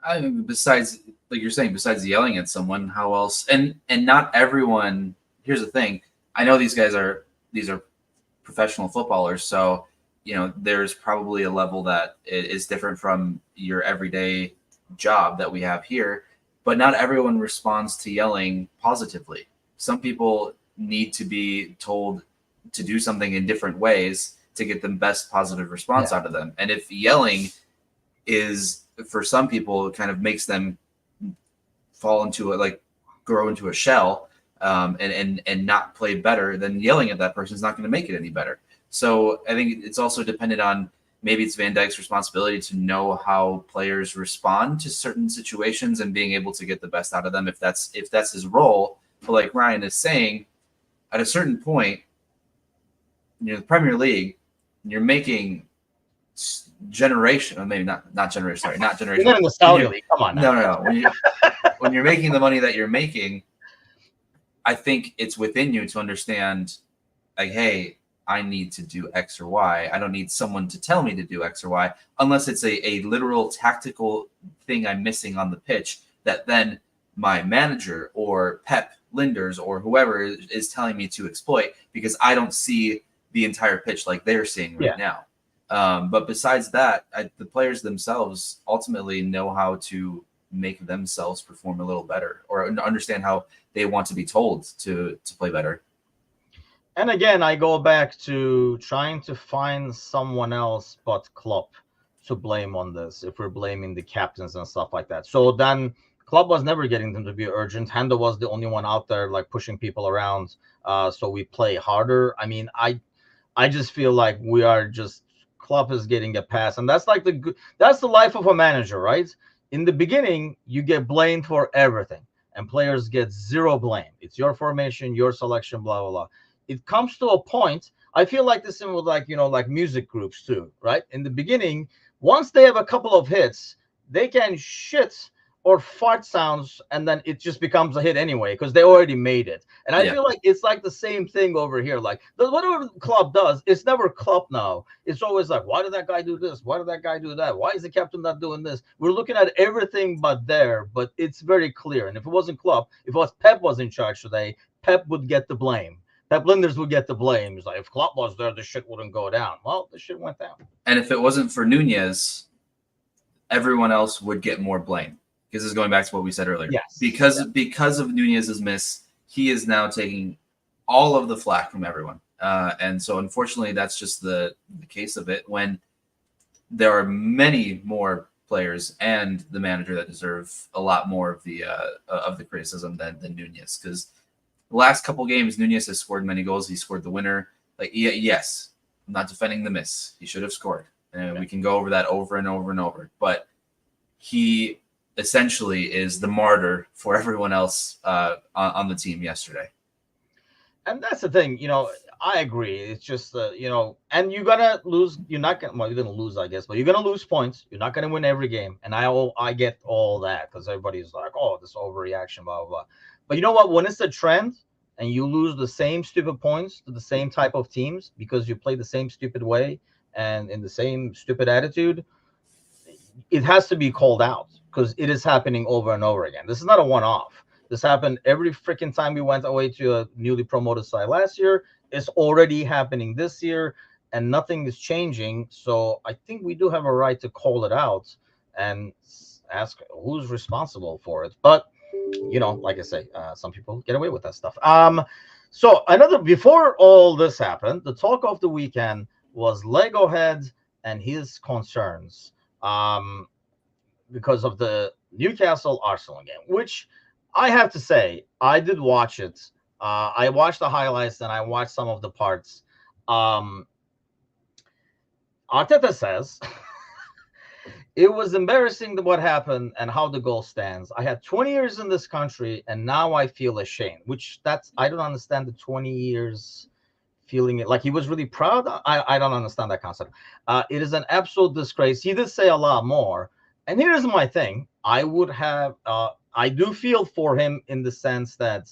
I mean, besides, like you're saying, besides yelling at someone, how else? And not everyone. Here's the thing. I know these are professional footballers, so there's probably a level that is different from your everyday job that we have here. But not everyone responds to yelling positively. Some people need to be told to do something in different ways to get the best positive response out of them. And if yelling is, for some people, it kind of makes them fall into it, like grow into a shell, and not play better, then yelling at that person is not going to make it any better. So I think it's also dependent on, maybe it's Van Dijk's responsibility to know how players respond to certain situations and being able to get the best out of them if that's his role. But like Ryan is saying, at a certain point, the Premier League, you're making generation, or maybe not generation. Sorry, not generation. You're in the Saudi League. Come on. Now. No. When you're making the money that you're making, I think it's within you to understand, like, hey, I need to do X or Y. I don't need someone to tell me to do X or Y, unless it's a literal tactical thing I'm missing on the pitch that then my manager or Pep Linders or whoever is telling me to exploit, because I don't see the entire pitch like they're seeing right now. But besides that, the players themselves ultimately know how to make themselves perform a little better, or understand how they want to be told to play better. And again, I go back to trying to find someone else but Klopp to blame on this, if we're blaming the captains and stuff like that. So then Klopp was never getting them to be urgent. Hendo was the only one out there like pushing people around. So we play harder. I mean, I just feel like we are just, Klopp is getting a pass. And that's like that's the life of a manager, right? In the beginning, you get blamed for everything and players get zero blame. It's your formation, your selection, blah, blah, blah. It comes to a point, I feel like this in with like music groups too, right? In the beginning, once they have a couple of hits, they can shit or fart sounds, and then it just becomes a hit anyway because they already made it. And I feel like it's like the same thing over here. Like whatever the club does, it's never club now. It's always like, why did that guy do this? Why did that guy do that? Why is the captain not doing this? We're looking at everything but there, but it's very clear. And if it wasn't club, if it was Pep was in charge today, Pep would get the blame. Pep Linders would get the blame. It's like, if Klopp was there, the shit wouldn't go down. Well, the shit went down. And if it wasn't for Nunez, everyone else would get more blame. Because this is going back to what we said earlier. Yes. Because of Nunez's miss, he is now taking all of the flack from everyone. And so, unfortunately, that's just the case of it, when there are many more players and the manager that deserve a lot more of the criticism than Nunez. Because the last couple games, Nunez has scored many goals. He scored the winner. Yes, I'm not defending the miss. He should have scored. And we can go over that over and over and over. But he essentially is the martyr for everyone else on the team yesterday. And that's the thing, I agree. It's just, and you're going to lose. You're not going to, well, you're going to lose, I guess, but you're going to lose points. You're not going to win every game. And I get all that because everybody's like, oh, this overreaction, blah, blah, blah. But you know what? When it's a trend and you lose the same stupid points to the same type of teams because you play the same stupid way and in the same stupid attitude, it has to be called out because it is happening over and over again. This is not a one-off. This happened every freaking time we went away to a newly promoted side last year. It's already happening this year, and nothing is changing. So I think we do have a right to call it out and ask who's responsible for it. But like I say, some people get away with that stuff. So before all this happened, the talk of the weekend was Lego Head and his concerns because of the Newcastle Arsenal game, which I have to say, I did watch it. I watched the highlights and I watched some of the parts. Arteta says it was embarrassing what happened and how the goal stands. I had 20 years in this country and now I feel ashamed, I don't understand the 20 years feeling it like he was really proud. I don't understand that concept. It is an absolute disgrace. He did say a lot more. And here's my thing. I do feel for him in the sense that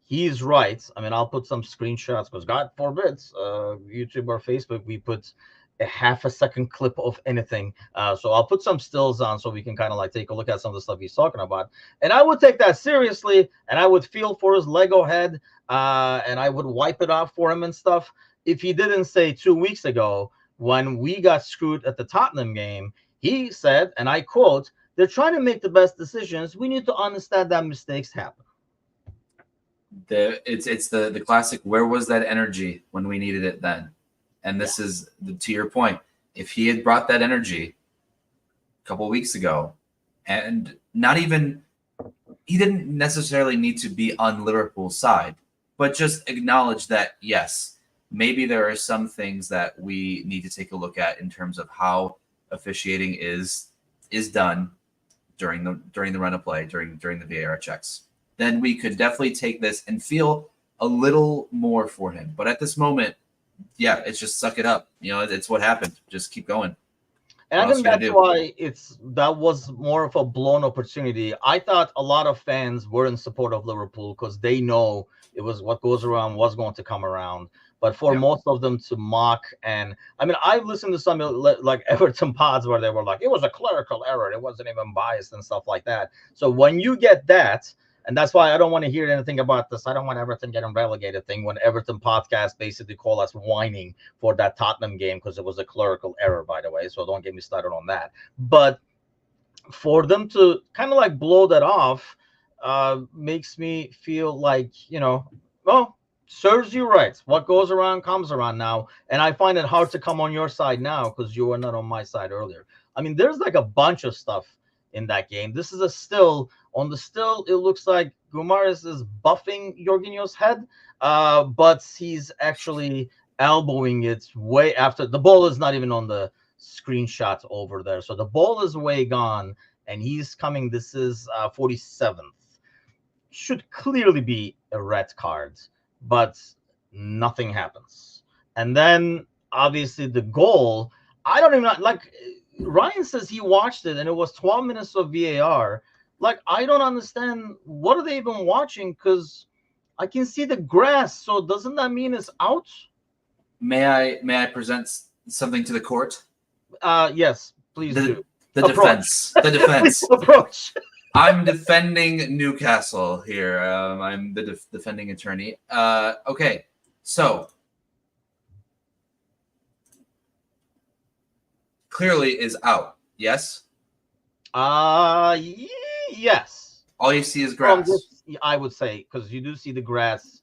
he's right. I mean, I'll put some screenshots because God forbid, YouTube or Facebook, we put a half a second clip of anything. So I'll put some stills on so we can kind of like take a look at some of the stuff he's talking about. And I would take that seriously and I would feel for his Lego head and I would wipe it off for him and stuff. If he didn't say 2 weeks ago when we got screwed at the Tottenham game, he said, and I quote, "They're trying to make the best decisions. We need to understand that mistakes happen." It's the classic, where was that energy when we needed it then? And this is to your point. If he had brought that energy a couple of weeks ago, and he didn't necessarily need to be on Liverpool's side, but just acknowledge that, yes, maybe there are some things that we need to take a look at in terms of how officiating is done during the run of play, during the VAR checks. Then we could definitely take this and feel a little more for him. But at this moment, yeah, it's just suck it up. It's what happened. Just keep going. And I think that's why that was more of a blown opportunity. I thought a lot of fans were in support of Liverpool because they know it was what goes around was going to come around. But for most of them to mock, and I mean, I've listened to some like Everton pods where they were like, it was a clerical error. It wasn't even biased and stuff like that. So when you get that, and that's why I don't want to hear anything about this. I don't want Everton getting relegated thing when Everton podcast basically call us whining for that Tottenham game because it was a clerical error, by the way. So don't get me started on that. But for them to kind of like blow that off makes me feel like, well, serves you right. What goes around comes around now. And I find it hard to come on your side now because you were not on my side earlier. I mean, there's like a bunch of stuff in that game. This is a still. On the still, it looks like Gumares is buffing Jorginho's head, but he's actually elbowing it way after. The ball is not even on the screenshot over there. So the ball is way gone, and he's coming. This is 47th. Should clearly be a red card, but nothing happens. And then, obviously, the goal, I don't even know, like, Ryan says he watched it, and it was 12 minutes of VAR. Like, I don't understand. What are they even watching? Because I can see the grass. So doesn't that mean it's out? May I present something to the court? Yes, please do. The defense. The defense. Approach. I'm defending Newcastle here. I'm the defending attorney. Okay, so clearly is out. Yes. Yes. All you see is grass. I would say, because you do see the grass.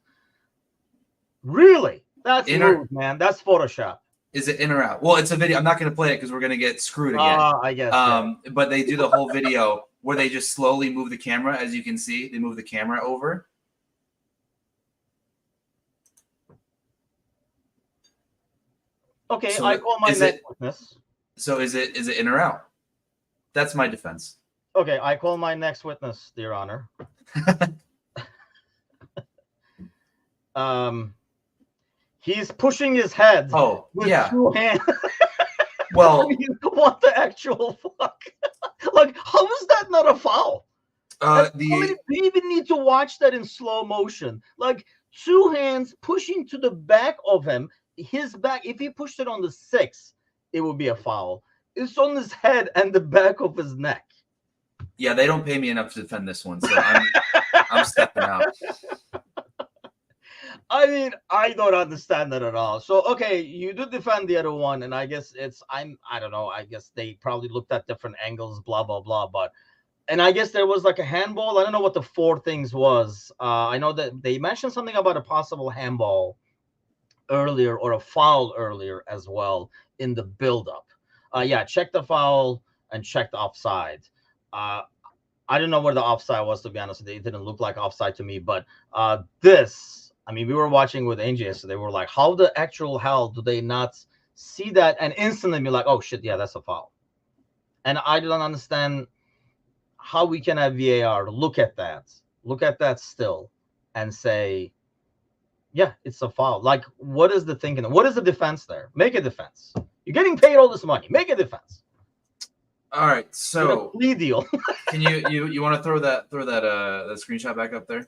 Really? That's rude, man. That's Photoshop. Is it in or out? Well, it's a video. I'm not going to play it because we're going to get screwed again. I guess. But they do the whole video where they just slowly move the camera. As you can see, they move the camera over. Okay, so I call my next witness. So is it in or out? That's my defense. Okay, I call my next witness, Your Honor. He's pushing his head. Oh, with yeah. 2 hands. Well, what the actual fuck? Like, how is that not a foul? And how many, do you even need to watch that in slow motion? Like two hands pushing to the back of him, his back. If he pushed it on the six, it would be a foul. It's on his head and the back of his neck. Yeah, they don't pay me enough to defend this one, so I'm stepping out. I mean, I don't understand that at all. So, okay, you do defend the other one, and I guess I don't know. I guess they probably looked at different angles, blah blah blah. But, and I guess there was like a handball. I don't know what the four things was. I know that they mentioned something about a possible handball earlier or a foul earlier as well in the build-up. Yeah, check the foul and check the offside. Uh, I don't know where the offside was, to be honest. It didn't look like offside to me, but this, I mean, we were watching with Angie, so they were like, how the actual hell do they not see that and instantly be like, oh shit, yeah, that's a foul. And I don't understand how we can have VAR look at that still and say, yeah, it's a foul. Like, what is the thinking? What is the defense there? Make a defense. You're getting paid all this money. Make a defense. All right, so plea deal. Can you want to throw that screenshot back up there?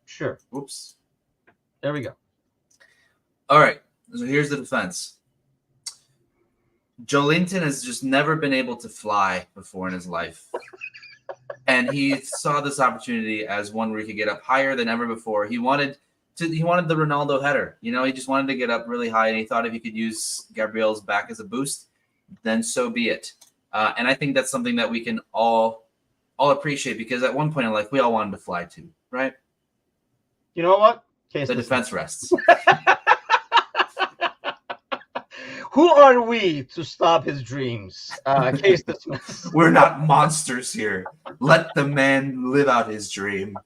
Sure. Oops. There we go. All right. So here's the defense. Joelinton has just never been able to fly before in his life. And he saw this opportunity as one where he could get up higher than ever before. He wanted the Ronaldo header. You know, he just wanted to get up really high, and he thought if he could use Gabriel's back as a boost, then so be it. And I think that's something that we can all appreciate, because at one point in life, we all wanted to fly too, right? You know what? The defense rests. Who are we to stop his dreams? Case dismissed. We're not monsters here. Let the man live out his dream.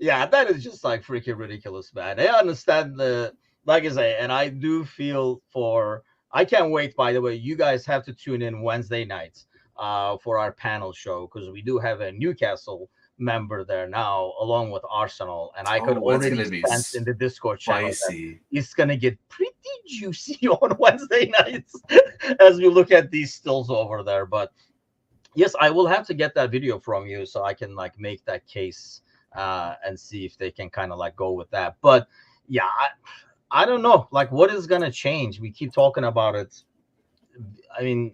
Yeah, that is just like freaking ridiculous, man. I understand like I say, and I do feel for. I can't wait. By the way, you guys have to tune in Wednesday nights for our panel show, because we do have a Newcastle member there now, along with Arsenal, and I could already sense in the Discord channel that it's gonna get pretty juicy on Wednesday nights as we look at these stills over there. But yes, I will have to get that video from you so I can like make that case and see if they can kind of like go with that. But yeah, I don't know, like what is gonna change? We keep talking about it. I mean,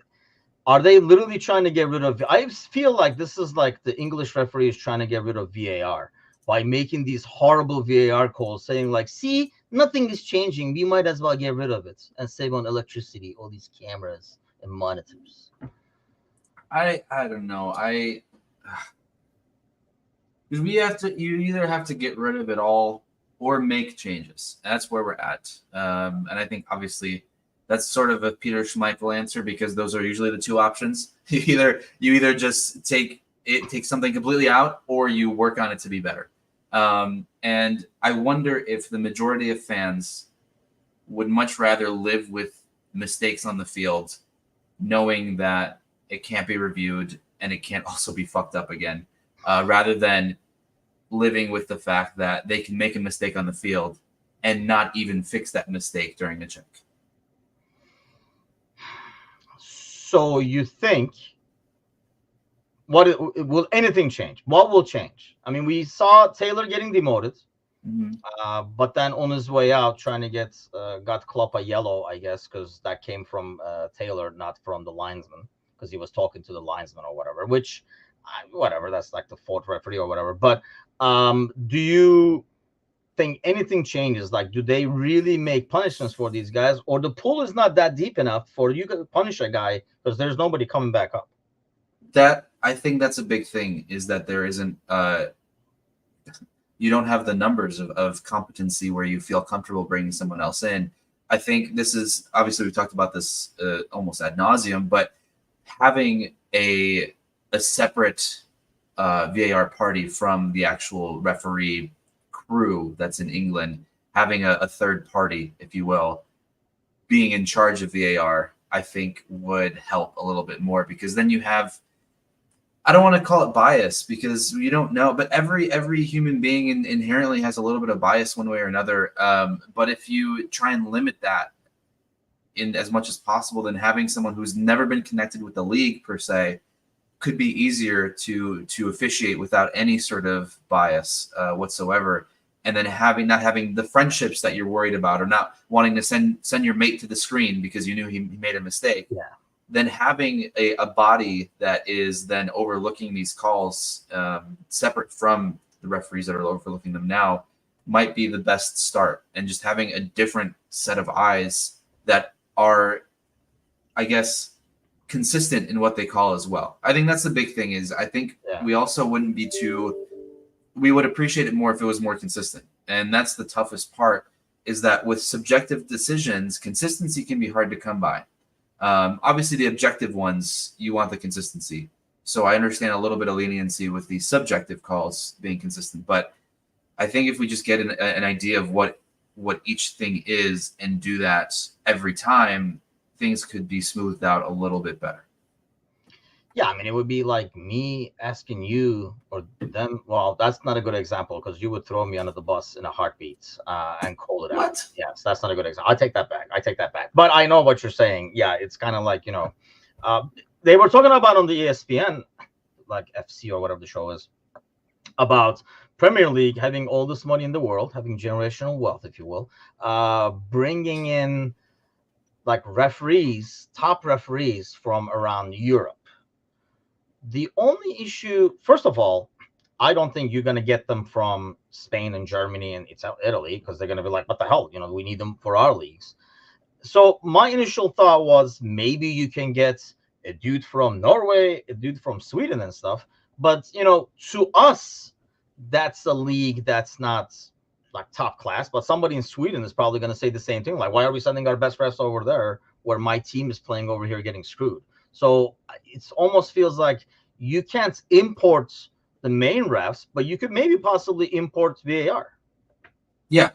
are they literally trying to get rid of? I feel like this is like the English referees trying to get rid of VAR by making these horrible VAR calls, saying like, see, nothing is changing. We might as well get rid of it and save on electricity, all these cameras and monitors. I don't know. Because you either have to get rid of it all or make changes. That's where we're at. And I think obviously that's sort of a Peter Schmeichel answer, because those are usually the two options. You either just take something completely out, or you work on it to be better. And I wonder if the majority of fans would much rather live with mistakes on the field, knowing that it can't be reviewed and it can't also be fucked up again, rather than living with the fact that they can make a mistake on the field and not even fix that mistake during a check. So you think will anything change? What will change? I mean, we saw Taylor getting demoted, but then on his way out, trying to got Klopp a yellow, I guess, because that came from Taylor, not from the linesman, because he was talking to the linesman or whatever. Which, whatever, that's like the fourth referee or whatever. But do you think anything changes? Like, do they really make punishments for these guys, or the pool is not that deep enough for you to punish a guy because there's nobody coming back up? That, I think that's a big thing, is that there isn't you don't have the numbers of competency where you feel comfortable bringing someone else in. I think this is, obviously we've talked about this almost ad nauseum, but having a separate VAR party from the actual referee crew that's in England, having a third party, if you will, being in charge of VAR, I think would help a little bit more, because then you have, I don't want to call it bias, because you don't know, but every human being inherently has a little bit of bias one way or another. But if you try and limit that in as much as possible, then having someone who's never been connected with the league per se could be easier to officiate without any sort of bias whatsoever, and then not having the friendships that you're worried about, or not wanting to send your mate to the screen because you knew he made a mistake. Yeah. Then having a body that is then overlooking these calls, separate from the referees that are overlooking them now, might be the best start. And just having a different set of eyes that are, I guess, consistent in what they call as well. I think that's the big thing. Is I think we also wouldn't be we would appreciate it more if it was more consistent. And that's the toughest part, is that with subjective decisions, consistency can be hard to come by. Obviously, the objective ones, you want the consistency. So I understand a little bit of leniency with the subjective calls being consistent. But I think if we just get an idea of what each thing is and do that every time, things could be smoothed out a little bit better. Yeah, I mean, it would be like me asking you or them. Well, that's not a good example, because you would throw me under the bus in a heartbeat and call it out. What? Yes, that's not a good example. I take that back. But I know what you're saying. Yeah, it's kind of like, they were talking about on the ESPN, like FC or whatever the show is, about Premier League having all this money in the world, having generational wealth, if you will, bringing in like referees, top referees from around Europe. The only issue, first of all, I don't think you're going to get them from Spain and Germany and Italy, because they're going to be like, what the hell? We need them for our leagues. So my initial thought was maybe you can get a dude from Norway, a dude from Sweden and stuff. But, to us, that's a league that's not like top class. But somebody in Sweden is probably going to say the same thing. Like, why are we sending our best refs over there where my team is playing over here getting screwed? So it almost feels like you can't import the main refs, but you could maybe possibly import VAR. Yeah.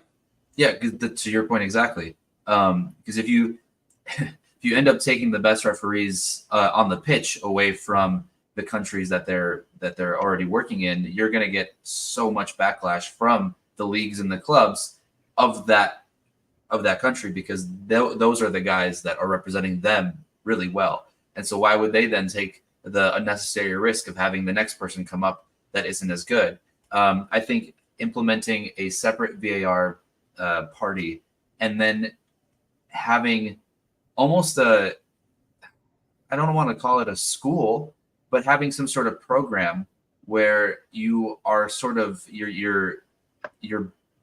To your point exactly. Because if you end up taking the best referees on the pitch away from the countries that they're already working in, you're going to get so much backlash from the leagues and the clubs of that country, because those are the guys that are representing them really well. And so why would they then take the unnecessary risk of having the next person come up that isn't as good? I think implementing a separate VAR party, and then having almost I don't want to call it a school, but having some sort of program where you are sort of you're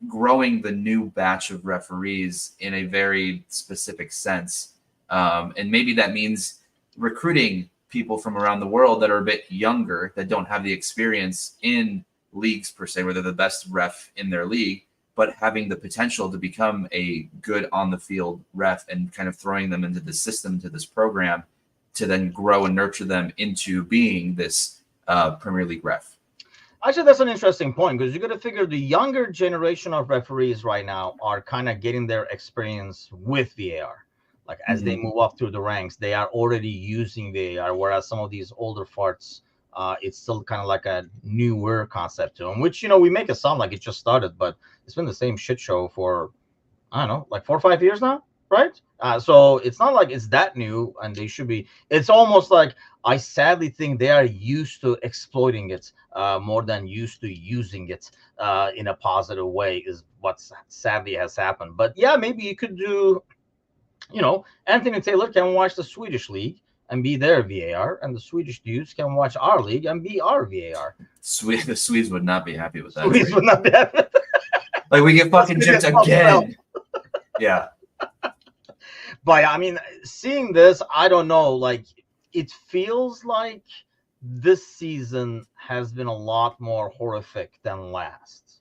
growing the new batch of referees in a very specific sense. And maybe that means recruiting people from around the world that are a bit younger, that don't have the experience in leagues per se, where they're the best ref in their league, but having the potential to become a good on the field ref, and kind of throwing them into the system, to this program, to then grow and nurture them into being this Premier League ref. Actually, that's an interesting point, because you got to figure the younger generation of referees right now are kind of getting their experience with VAR. Like, as they move up through the ranks, they are already using VAR, whereas some of these older farts, it's still kind of like a newer concept to them, which, we make it sound like it just started, but it's been the same shit show for, I don't know, like 4 or 5 years now, right? So it's not like it's that new, and they should be. It's almost like, I sadly think they are used to exploiting it more than used to using it in a positive way, is what sadly has happened. But yeah, maybe you could do, Anthony Taylor can watch the Swedish league and be their VAR, and the Swedish dudes can watch our league and be our VAR. The Swedes would not be happy with that. Swedes would not be happy. Like, we get fucking gypped again. Yeah. But I mean, seeing this, I don't know, like, it feels like this season has been a lot more horrific than last.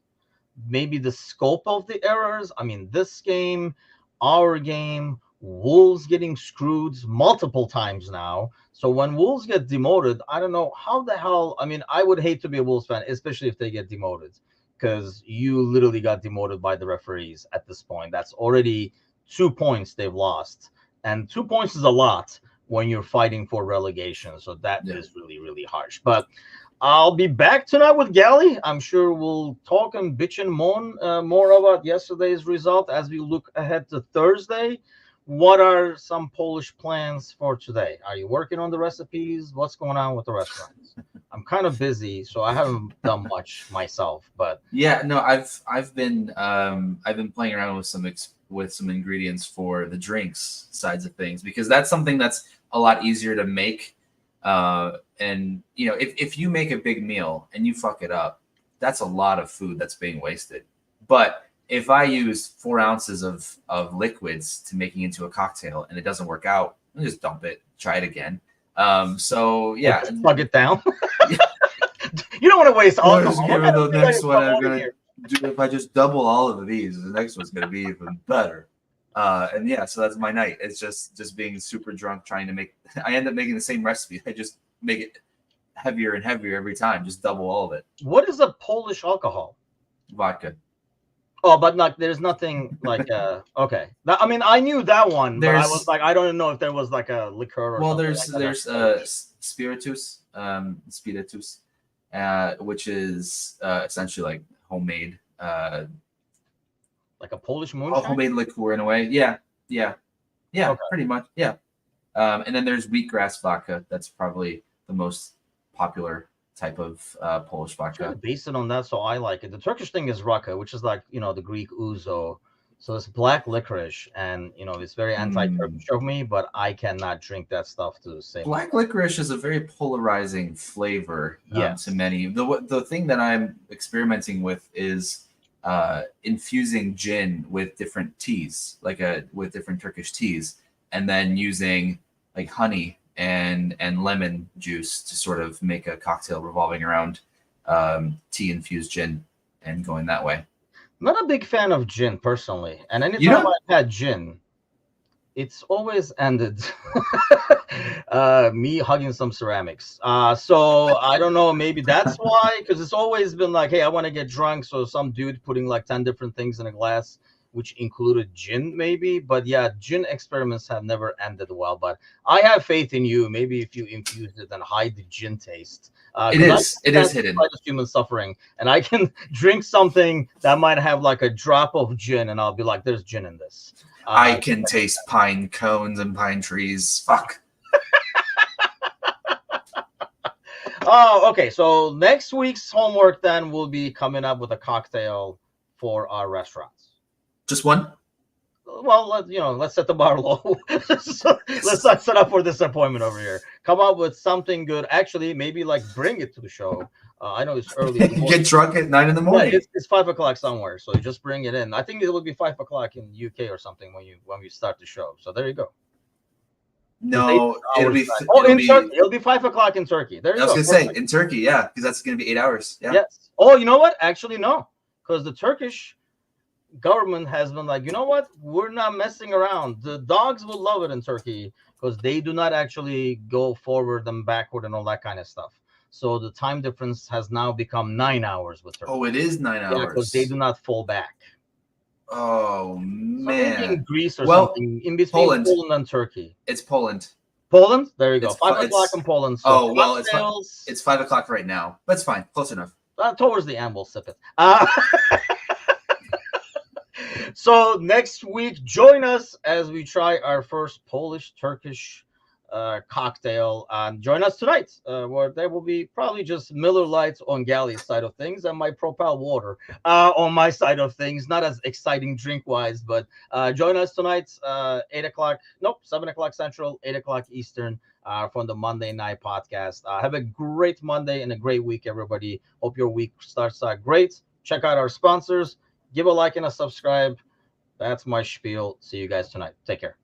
Maybe the scope of the errors. I mean, this game, our game, Wolves getting screwed multiple times now. So when Wolves get demoted, I don't know how the hell. I mean, I would hate to be a Wolves fan, especially if they get demoted, because you literally got demoted by the referees at this point. That's already 2 points they've lost. And 2 points is a lot when you're fighting for relegation. So that is really, really harsh. But I'll be back tonight with Gally. I'm sure we'll talk and bitch and moan more about yesterday's result as we look ahead to Thursday. what are some Polish plans for today? Are you working on the recipes? What's going on with the restaurants? I'm kind of busy, so I haven't done much myself. But Yeah, no, I've been playing around with with some ingredients for the drinks sides of things, because that's something that's a lot easier to make. And you know, if you make a big meal and you fuck it up, that's a lot of food that's being wasted. But if I use 4 ounces of liquids to making into a cocktail and it doesn't work out, I just dump it, try it again. So yeah, just plug it down. You don't want to waste Or alcohol. just What give kind it of the thing are next you one. I'm promoting gonna here? do, if I just double all of these, the next one's gonna be even better. And yeah, so that's my night. It's just being super drunk, trying to make. I end up making the same recipe. I just make it heavier and heavier every time. Just double all of it. What is a Polish alcohol? Vodka. Oh, but not there's nothing like okay. I mean, I knew that one, but I was There's like, I don't know if there was like a liqueur or well, something there's like that. there's uh spiritus, which is essentially like homemade Like a Polish moonshine. homemade liqueur in a way. Yeah, Okay. pretty much. Yeah. And then there's wheatgrass vodka. That's probably the most popular type of Polish Kind vodka. of based it on that, so I like it. The Turkish thing is raka, which is like the Greek ouzo. So it's black licorice, and it's very anti-Turkish of me, but I cannot drink that stuff to save my Black licorice is a very polarizing flavor Yes. to many. The thing that I'm experimenting with is infusing gin with different teas, with different Turkish teas, and then using like honey and lemon juice to sort of make a cocktail revolving around tea infused gin and going that way. Not a big fan of gin personally, and You anytime know, I've had gin, it's always ended me hugging some ceramics. So I don't know, maybe that's why, because it's always been like, hey, I want to get drunk, so some dude putting like 10 different things in a glass, which included gin, maybe. But yeah, gin experiments have never ended well. But I have faith in you. Maybe if you infuse it and hide the gin taste. it is hidden. This human suffering, and I can drink something that might have like a drop of gin, and I'll be like, "There's gin in this." I can taste pine cones and pine trees. Fuck. Oh, okay. So next week's homework then will be coming up with a cocktail for our restaurants. Just one? Well, let's set the bar low. Let's not set up for disappointment over here. Come up with something good. Actually, maybe like bring it to the show. I know it's early. Get drunk at 9 a.m. Yeah, it's 5 o'clock somewhere, so you just bring it in. I think it will be 5 o'clock in UK or something when we start the show. So there you go. No, it'll be Turkey. It'll be 5 o'clock in Turkey. There you go. I was gonna say in Turkey, yeah, because that's gonna be 8 hours. Yeah. Yes. Oh, you know what? Actually, no, because the Turkish government has been like, you know what? We're not messing around. The dogs will love it in Turkey because they do not actually go forward and backward and all that kind of stuff. So the time difference has now become 9 hours with Turkey. Oh, it is 9 hours. Yeah, because they do not fall back. Oh man. So maybe in Greece or something in between Poland and Turkey. It's Poland. Poland? There you go. 5 o'clock in Poland. So it's 5 o'clock right now. That's fine. Close enough. Towards the end, we'll sip it. So next week, join us as we try our first Polish-Turkish cocktail. Join us tonight, where there will be probably just Miller Lite on Galley's side of things and my Propel water on my side of things. Not as exciting drink-wise, but join us tonight, 7 o'clock Central, 8 o'clock Eastern, from the Monday Night Podcast. Have a great Monday and a great week, everybody. Hope your week starts out great. Check out our sponsors. Give a like and a subscribe. That's my spiel. See you guys tonight. Take care.